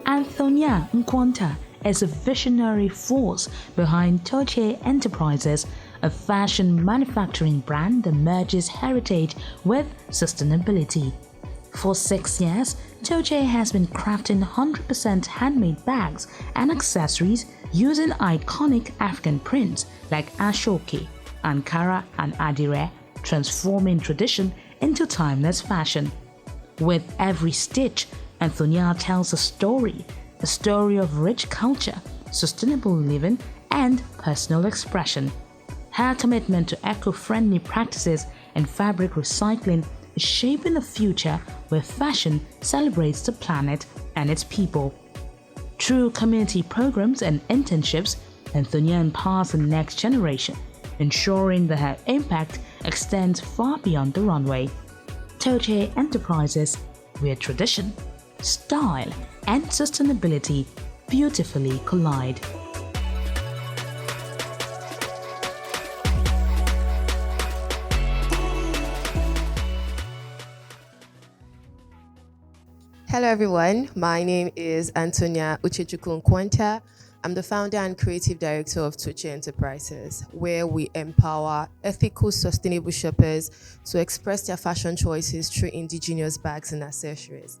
Anthonia Nkwontah is a visionary force behind Thoche Enterprises, a fashion manufacturing brand that merges heritage with sustainability. For 6 years, Thoche has been crafting 100% handmade bags and accessories using iconic African prints like Ashoke, Ankara, and Adire, transforming tradition into timeless fashion. With every stitch, Anthonia tells a story of rich culture, sustainable living, and personal expression. Her commitment to eco-friendly practices and fabric recycling is shaping a future where fashion celebrates the planet and its people. Through community programs and internships, Anthonia empowers the next generation, ensuring that her impact extends far beyond the runway. Thoche Enterprises, where tradition, style, and sustainability beautifully collide. Hello everyone, my name is Anthonia Nkwontah. I'm the founder and creative director of Thoche Enterprises, where we empower ethical, sustainable shoppers to express their fashion choices through indigenous bags and accessories.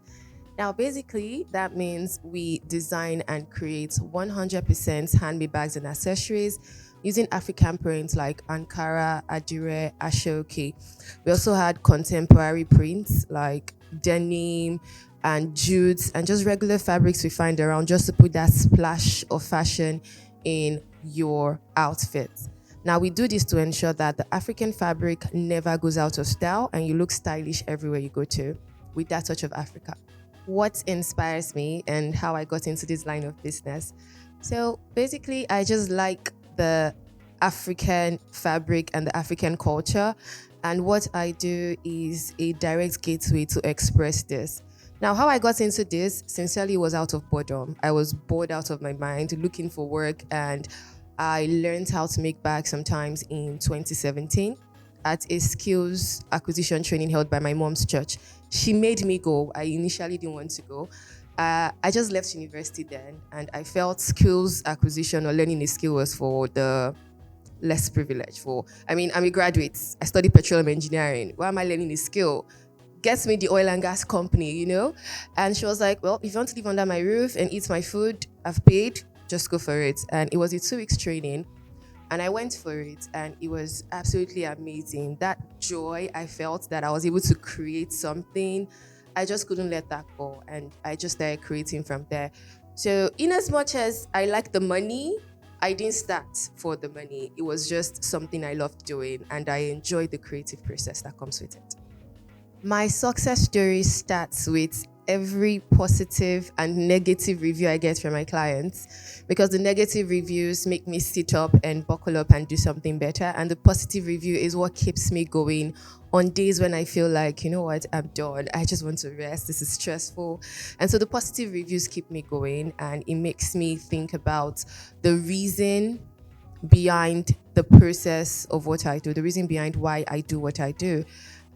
Now, basically, that means we design and create 100% handmade bags and accessories using African prints like Ankara, Adire, Ashoke. We also had contemporary prints like denim and jutes and just regular fabrics we find around just to put that splash of fashion in your outfit. Now, we do this to ensure that the African fabric never goes out of style and you look stylish everywhere you go to with that touch of Africa. What inspires me and how I got into this line of business. So basically, I just like the African fabric and the African culture. And what I do is a direct gateway to express this. Now, how I got into this, sincerely, was out of boredom. I was bored out of my mind, looking for work, and I learned how to make bags sometimes in 2017 at a skills acquisition training held by my mom's church. She made me go. I initially didn't want to go. I just left university then, and I felt skills acquisition or learning a skill was for the less privileged. I'm a graduate. I studied petroleum engineering. Why am I learning a skill? Gets me the oil and gas company, And she was like, well, if you want to live under my roof and eat my food, I've paid, just go for it. And it was a 2 weeks training. And I went for it, and it was absolutely amazing. That joy I felt that I was able to create something, I just couldn't let that go. And I just started creating from there. So in as much as I like the money, I didn't start for the money. It was just something I loved doing, and I enjoyed the creative process that comes with it. My success story starts with every positive and negative review I get from my clients, because the negative reviews make me sit up and buckle up and do something better, and the positive review is what keeps me going on days when I feel like, you know what, I'm done, I just want to rest, this is stressful. And so the positive reviews keep me going, and it makes me think about the reason behind the process of what I do, the reason behind why I do what I do.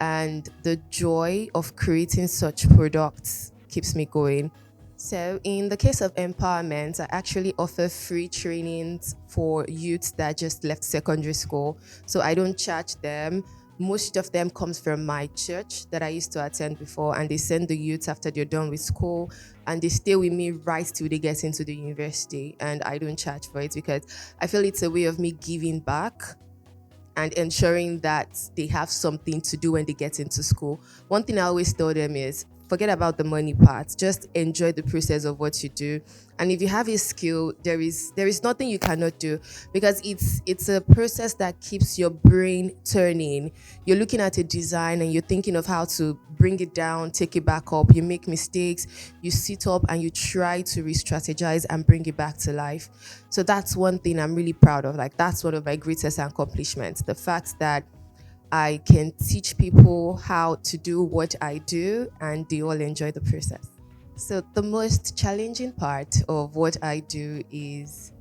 And the joy of creating such products keeps me going. So in the case of empowerment, I actually offer free trainings for youths that just left secondary school. So I don't charge them. Most of them comes from my church that I used to attend before, and they send the youths after they're done with school, and they stay with me right till they get into the university. And I don't charge for it because I feel it's a way of me giving back and ensuring that they have something to do when they get into school. One thing I always tell them is, forget about the money part. Just enjoy the process of what you do. And if you have a skill, there is nothing you cannot do, because it's a process that keeps your brain turning. You're looking at a design and you're thinking of how to bring it down, take it back up. You make mistakes, you sit up and you try to re-strategize and bring it back to life. So that's one thing I'm really proud of. Like, that's one of my greatest accomplishments. The fact that I can teach people how to do what I do, and they all enjoy the process. So the most challenging part of what I do is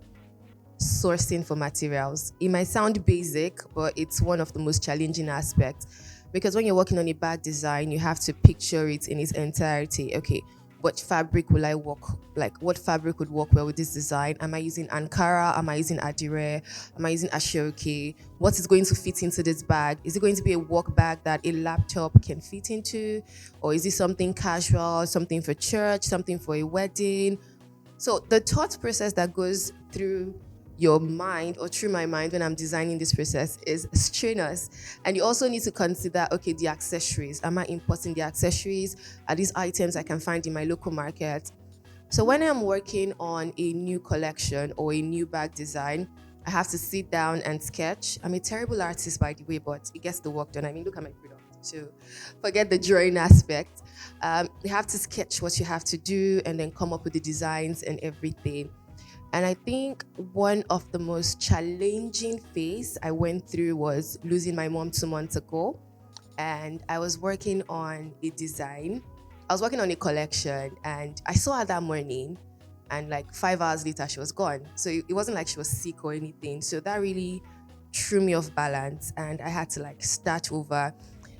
sourcing for materials. It might sound basic, but it's one of the most challenging aspects, because when you're working on a bag design, you have to picture it in its entirety. Okay, what fabric will I work, like what fabric would work well with this design? Am I using Ankara? Am I using Adire? Am I using Ashoke? What is going to fit into this bag? Is it going to be a work bag that a laptop can fit into? Or is it something casual, something for church, something for a wedding? So the thought process that goes through your mind or through my mind when I'm designing this process is strenuous. And you also need to consider, okay, the accessories. Am I importing the accessories? Are these items I can find in my local market? So when I'm working on a new collection or a new bag design, I have to sit down and sketch. I'm a terrible artist, by the way, but it gets the work done. I mean, look at my product. So forget the drawing aspect. You have to sketch what you have to do and then come up with the designs and everything. And I think one of the most challenging phase I went through was losing my mom 2 months ago. And I was working on a design. I was working on a collection and I saw her that morning and like 5 hours later she was gone. So it wasn't like she was sick or anything. So that really threw me off balance and I had to like start over.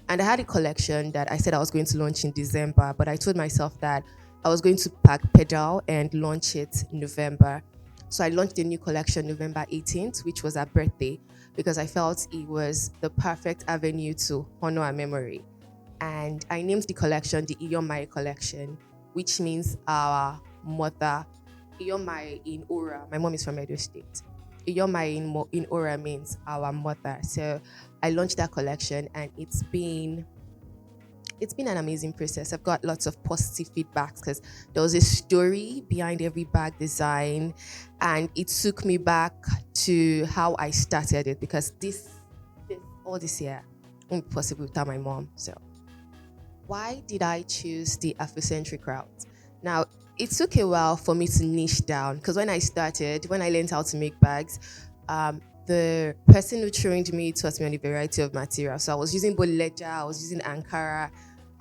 And I had a collection that I said I was going to launch in December, but I told myself that I was going to pack pedal and launch it in November. So I launched a new collection November 18th, which was her birthday, because I felt it was the perfect avenue to honor her memory. And I named the collection the Iyomai collection, which means our mother. Iyomai in Ora, my mom is from Edo State. Iyomai in Ora means our mother. So I launched that collection and it's been an amazing process. I've got lots of positive feedbacks because there was a story behind every bag design, and it took me back to how I started it because all this year won't be possible without my mom. So, why did I choose the Afrocentric route? Now, it took a while for me to niche down because when I learned how to make bags, the person who trained me taught me on a variety of materials. So I was using both leather, I was using Ankara.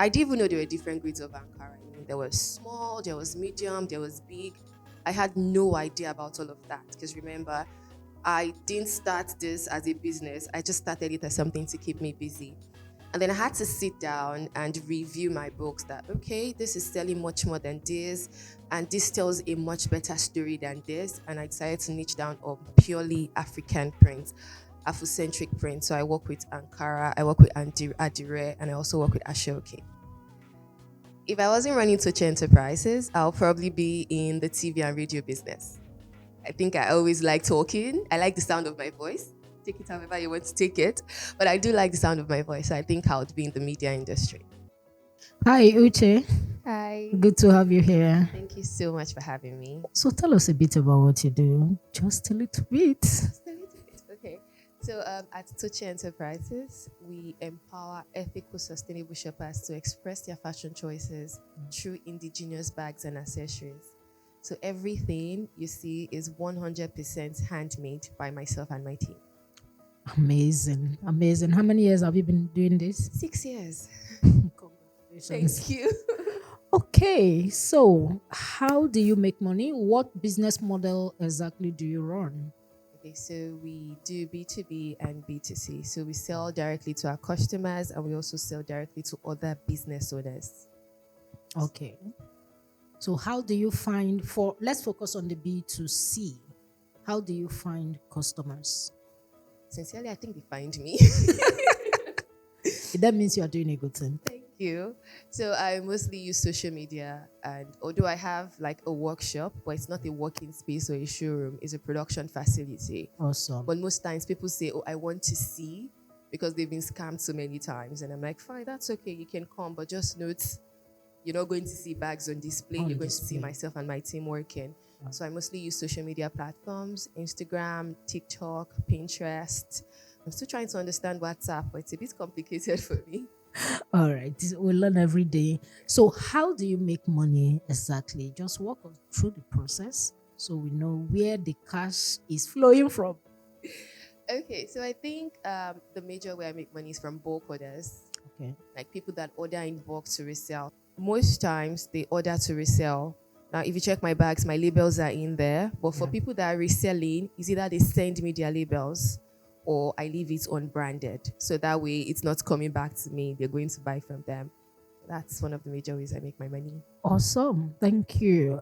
I didn't even know there were different grades of Ankara. I mean, there was small, there was medium, there was big. I had no idea about all of that because remember, I didn't start this as a business. I just started it as something to keep me busy. And then I had to sit down and review my books that, okay, this is selling much more than this, and this tells a much better story than this. And I decided to niche down on purely African prints, Afrocentric prints. So I work with Ankara, I work with Adire, and I also work with Ashoke. If I wasn't running Thoche Enterprises, I'll probably be in the TV and radio business. I think I always like talking. I like the sound of my voice. Take it however you want to take it. But I do like the sound of my voice. So I think I would be in the media industry. Hi, Uche. Hi. Good to have you here. Thank you so much for having me. So tell us a bit about what you do, just a little bit. Just a little bit. Okay. So at Thoche Enterprises, we empower ethical, sustainable shoppers to express their fashion choices through indigenous bags and accessories. So everything you see is 100% handmade by myself and my team. Amazing, amazing. How many years have you been doing this? 6 years. Congratulations. Thank you. Okay, so how do you make money? What business model exactly do you run? Okay, so we do B2B and B2C. So we sell directly to our customers and we also sell directly to other business owners. Okay. So how do you find let's focus on the B2C. How do you find customers? Sincerely, I think they find me. That means you are doing a good thing. Thank you. So I mostly use social media, and although I have like a workshop, but it's not a working space or a showroom, it's a production facility. Awesome. But most times people say, oh, I want to see, because they've been scammed so many times. And I'm like, fine, that's okay, you can come, but just note, you're not going to see bags on display. You're going to see myself and my team working. Right. So I mostly use social media platforms, Instagram, TikTok, Pinterest. I'm still trying to understand WhatsApp, but it's a bit complicated for me. All right, we learn every day. So how do you make money exactly? Just walk us through the process so we know where the cash is flowing from. Okay, so I think the major way I make money is from bulk orders. Okay. Like people that order in bulk to resell. Most times they order to resell. Now, if you check my bags, my labels are in there. But for people that are reselling, it's either they send me their labels or I leave it unbranded. So that way it's not coming back to me. They're going to buy from them. that's one of the major ways I make my money. Awesome. Thank you.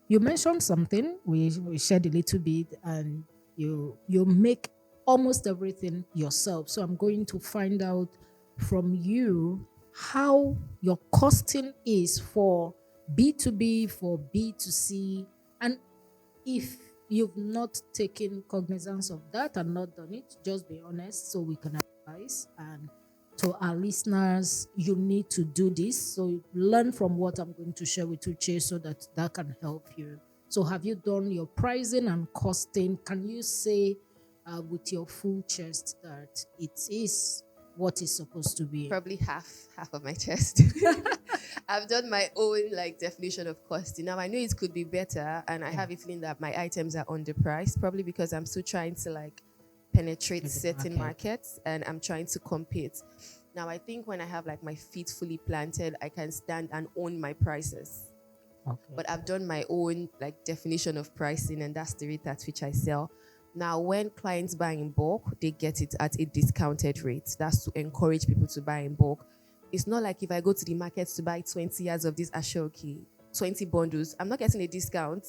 You mentioned something. We shared a little bit, and you make almost everything yourself. So I'm going to find out from you how your costing is for B2B, for B2C, and if you've not taken cognizance of that and not done it, just be honest so we can advise. And to our listeners, you need to do this. So learn from what I'm going to share with you, Che, so that that can help you. So have you done your pricing and costing? Can you say with your full chest that it is what is supposed to be? Probably half of my chest. I've done my own definition of costing. Now I know it could be better, and I have a feeling that my items are underpriced, probably because I'm still trying to penetrate certain markets, and I'm trying to compete. Now I think when I have my feet fully planted, I can stand and own my prices. Okay. But I've done my own definition of pricing, and that's the rate at which I sell. Now, when clients buy in bulk, they get it at a discounted rate. That's to encourage people to buy in bulk. It's not like if I go to the market to buy 20 yards of this Ashoki, 20 bundles, I'm not getting a discount.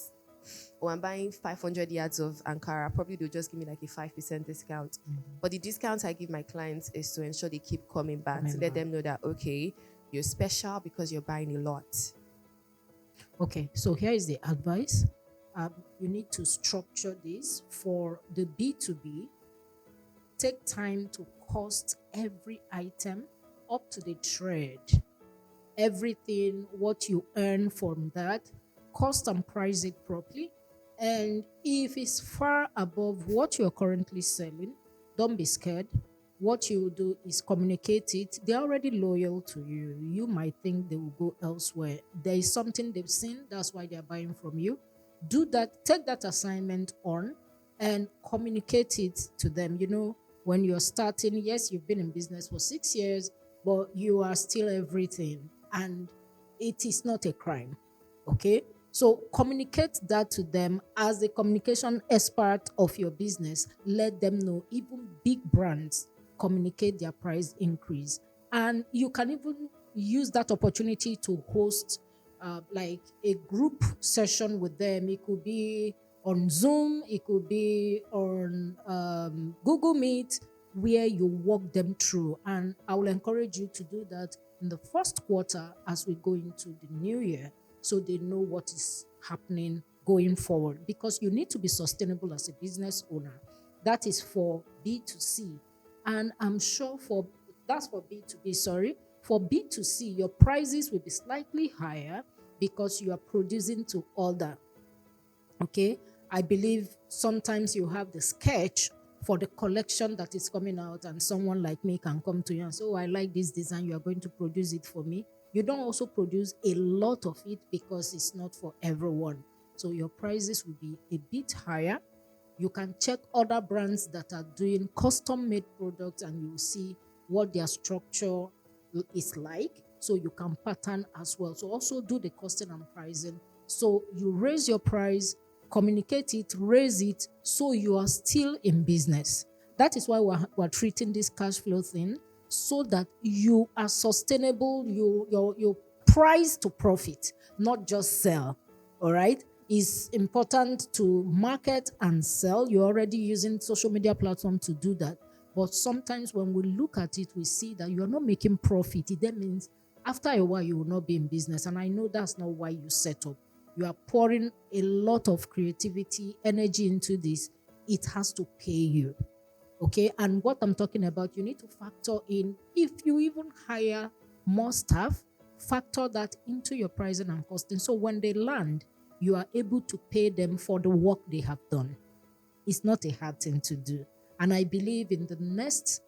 Or I'm buying 500 yards of Ankara, probably they'll just give me a 5% discount. Mm-hmm. But the discount I give my clients is to ensure they keep coming back, to let them know that, okay, you're special because you're buying a lot. Okay, so here is the advice. You need to structure this for the B2B. Take time to cost every item up to the thread. Everything, what you earn from that, cost and price it properly. And if it's far above what you're currently selling, don't be scared. What you will do is communicate it. They're already loyal to you. You might think they will go elsewhere. There is something they've seen, that's why they're buying from you. Do that, take that assignment on and communicate it to them. When you're starting, yes, you've been in business for 6 years, but you are still everything. And it is not a crime. Okay? So communicate that to them as the communication expert of your business. Let them know. Even big brands communicate their price increase. And you can even use that opportunity to host a group session with them. It could be on Zoom, it could be on Google Meet, where you walk them through. And I will encourage you to do that in the first quarter as we go into the new year, so they know what is happening going forward. Because you need to be sustainable as a business owner. That is for B2C. And I'm sure that's for B2B, sorry. For B2C, your prices will be slightly higher because you are producing to order. Okay? I believe sometimes you have the sketch for the collection that is coming out, and someone like me can come to you and say, oh, I like this design, you are going to produce it for me. You don't also produce a lot of it because it's not for everyone. So your prices will be a bit higher. You can check other brands that are doing custom-made products, and you will see what their structure is like. So you can pattern as well. So also do the costing and pricing. So you raise your price, communicate it, raise it, so you are still in business. That is why we're treating this cash flow thing, so that you are sustainable, you price to profit, not just sell. All right? It's important to market and sell. You're already using social media platform to do that. But sometimes when we look at it, we see that you're not making profit. It then means after a while, you will not be in business. And I know that's not why you set up. You are pouring a lot of creativity, energy into this. It has to pay you. Okay? And what I'm talking about, you need to factor in, if you even hire more staff, factor that into your pricing and costing. So when they land, you are able to pay them for the work they have done. It's not a hard thing to do. And I believe in the next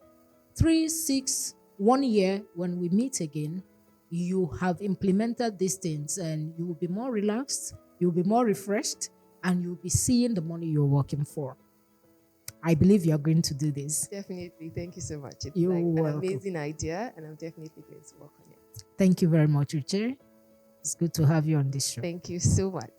3, 6, 1 year, when we meet again, you have implemented these things and you will be more relaxed, you'll be more refreshed, and you'll be seeing the money you're working for. I believe you're going to do this. Definitely. Thank you so much. It's You're an welcome. amazing idea, and I'm definitely going to work on it. Thank you very much, Uche. It's good to have you on this show. Thank you so much.